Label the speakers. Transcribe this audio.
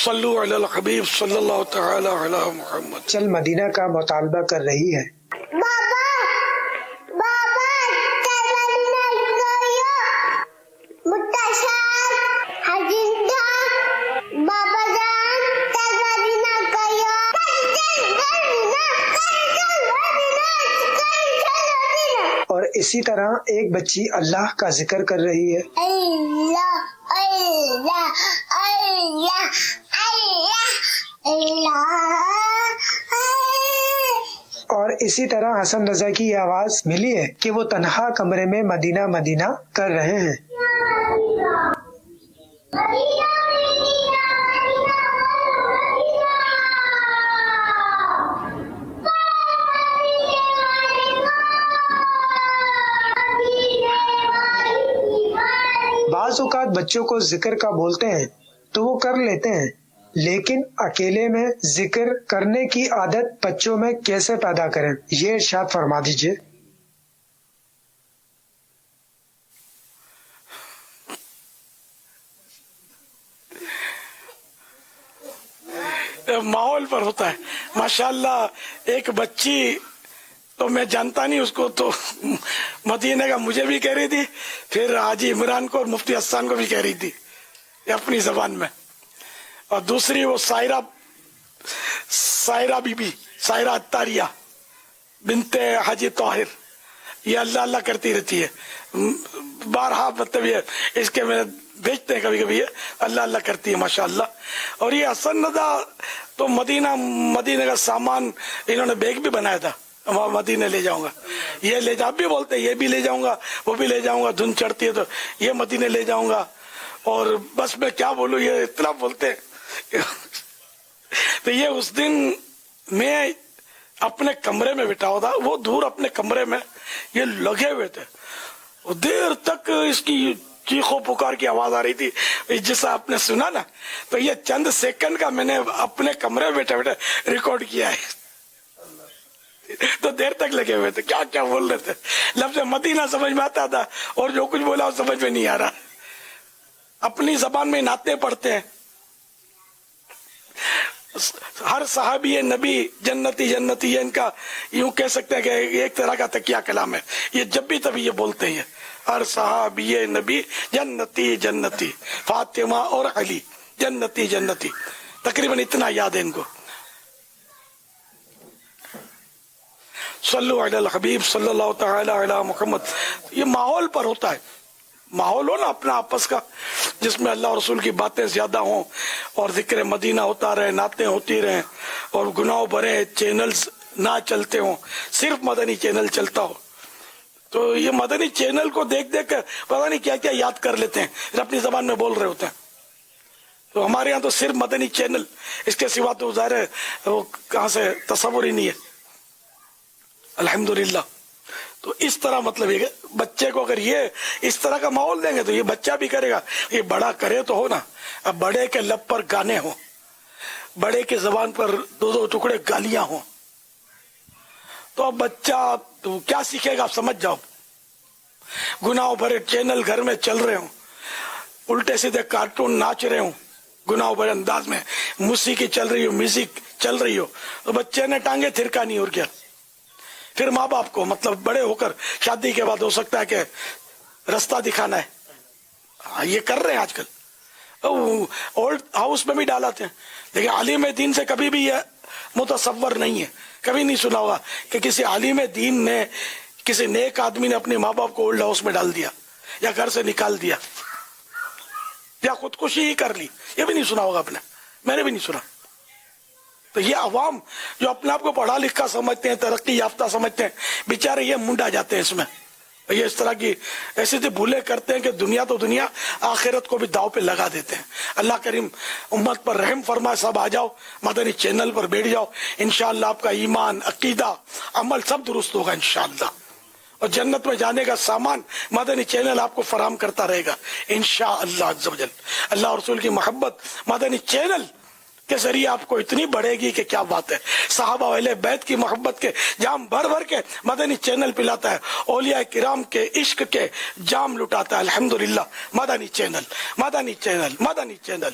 Speaker 1: صلو علی الحبیب صلی اللہ تعالی علی محمد.
Speaker 2: چل مدینہ کا مطالبہ کر رہی ہے. اور اسی طرح ایک بچی اللہ کا ذکر کر رہی ہے.
Speaker 3: اللہ اللہ اللہ اللہ.
Speaker 2: اور اسی طرح حسن رضا کی یہ آواز ملی ہے کہ وہ تنہا کمرے میں مدینہ مدینہ کر رہے ہیں. بعض اوقات بچوں کو ذکر کا بولتے ہیں تو وہ کر لیتے ہیں، لیکن اکیلے میں ذکر کرنے کی عادت بچوں میں کیسے پیدا کریں، یہ ارشاد فرما دیجیے.
Speaker 1: ماحول پر ہوتا ہے. ماشاءاللہ ایک بچی تو میں جانتا نہیں اس کو، تو مدینے کا مجھے بھی کہہ رہی تھی، پھر حاجی عمران کو اور مفتی حسان کو بھی کہہ رہی تھی اپنی زبان میں. اور دوسری وہ سائرہ بی بی سائرہ اتاریہ بنت حاجی طاہر، یہ اللہ اللہ کرتی رہتی ہے. بارہا مطلب یہ اس کے میں بھیجتے ہیں کبھی کبھی، یہ اللہ اللہ کرتی ہے ماشاءاللہ. اور یہ حسن رضا تو مدینہ کا سامان انہوں نے بیگ بھی بنایا تھا، مدینے لے جاؤں گا، یہ لے جا بھی بولتے یہ بھی لے جاؤں گا وہ بھی لے جاؤں گا، دھن چڑھتی ہے تو یہ مدینے لے جاؤں گا. اور بس میں کیا بولوں، یہ اتنا بولتے ہیں. تو یہ اس دن میں اپنے کمرے میں بٹھا ہوا تھا، وہ دور اپنے کمرے میں یہ لگے ہوئے تھے، دیر تک اس کی چیخو پکار کی آواز آ رہی تھی جیسا آپ نے سنا نا. تو یہ چند سیکنڈ کا میں نے اپنے کمرے میں بیٹھے بیٹھے ریکارڈ کیا ہے. تو دیر تک لگے ہوئے تھے، کیا کیا بول رہے تھے. لفظ مدینہ سمجھ میں آتا تھا اور جو کچھ بولا وہ سمجھ میں نہیں آ رہا. اپنی زبان میں نعتیں پڑھتے ہیں. ہر صحابی نبی جنتی جنتی، یہ ان کا یوں کہہ سکتے ہیں کہ ایک طرح کا تکیہ کلام ہے. یہ جب بھی تبھی یہ بولتے ہیں، ہر صحابی نبی جنتی جنتی، فاطمہ اور علی جنتی جنتی، تقریباً اتنا یاد ہے ان کو. صلو علی الحبیب صلی اللہ تعالی علی محمد. یہ ماحول پر ہوتا ہے، ماحول ہو نا اپنا آپس کا، جس میں اللہ رسول کی باتیں زیادہ ہوں اور ذکر مدینہ ہوتا رہے، نعتیں ہوتی رہیں، اور گناہ بھرے چینلز نہ چلتے ہوں، صرف مدنی چینل چلتا ہو. تو یہ مدنی چینل کو دیکھ دیکھ کر پتہ نہیں کیا کیا یاد کر لیتے ہیں، پھر اپنی زبان میں بول رہے ہوتے ہیں. تو ہمارے یہاں تو صرف مدنی چینل، اس کے سوا تو ظاہر ہے وہ کہاں سے تصور ہی نہیں ہے. الحمدللہ. تو اس طرح مطلب یہ بچے کو اگر یہ اس طرح کا ماحول دیں گے تو یہ بچہ بھی کرے گا. یہ بڑا کرے تو ہو نا. اب بڑے کے لب پر گانے ہوں، بڑے کی زبان پر دو دو ٹکڑے گالیاں ہوں، تو اب بچہ تو کیا سیکھے گا، آپ سمجھ جاؤ. گناہوں بھرے چینل گھر میں چل رہے ہوں، الٹے سیدھے کارٹون ناچ رہے ہوں، گناہوں بھرے انداز میں موسیقی چل رہی ہو، میوزک چل رہی ہو، تو بچے نے ٹانگیں تھرکانی اور کیا. پھر ماں باپ کو مطلب بڑے ہو کر شادی کے بعد ہو سکتا ہے کہ رستہ دکھانا ہے. یہ کر رہے ہیں آج کل، اولڈ ہاؤس میں بھی ڈالاتے ہیں. لیکن عالم دین سے کبھی بھی یہ متصور نہیں ہے، کبھی نہیں سنا ہوگا کہ کسی عالم دین نے، کسی نیک آدمی نے اپنے ماں باپ کو اولڈ ہاؤس میں ڈال دیا یا گھر سے نکال دیا یا خودکشی ہی کر لی. یہ بھی نہیں سنا ہوگا آپ نے، میں نے بھی نہیں سنا. تو یہ عوام جو اپنے آپ کو پڑھا لکھا سمجھتے ہیں، ترقی یافتہ سمجھتے ہیں، بیچارے یہ منڈا جاتے ہیں اس میں. یہ اس طرح کی ایسی بھولیں کرتے ہیں کہ دنیا تو دنیا، آخرت کو بھی داؤ پہ لگا دیتے ہیں. اللہ کریم امت پر رحم فرمائے. سب آ جاؤ مدنی چینل پر، بیٹھ جاؤ، انشاءاللہ آپ کا ایمان، عقیدہ، عمل سب درست ہوگا انشاءاللہ. اور جنت میں جانے کا سامان مدنی چینل آپ کو فراہم کرتا رہے گا انشاءاللہ عز و جل. اللہ اور رسول کی محبت مدنی چینل کے ذریعے آپ کو اتنی بڑھے گی کہ کیا بات ہے. صحابہ و اہل بیت کی محبت کے جام بھر بھر کے مدنی چینل پلاتا ہے، اولیاء کرام کے عشق کے جام لٹاتا ہے. الحمدللہ مدنی چینل، مدنی چینل، مدنی چینل.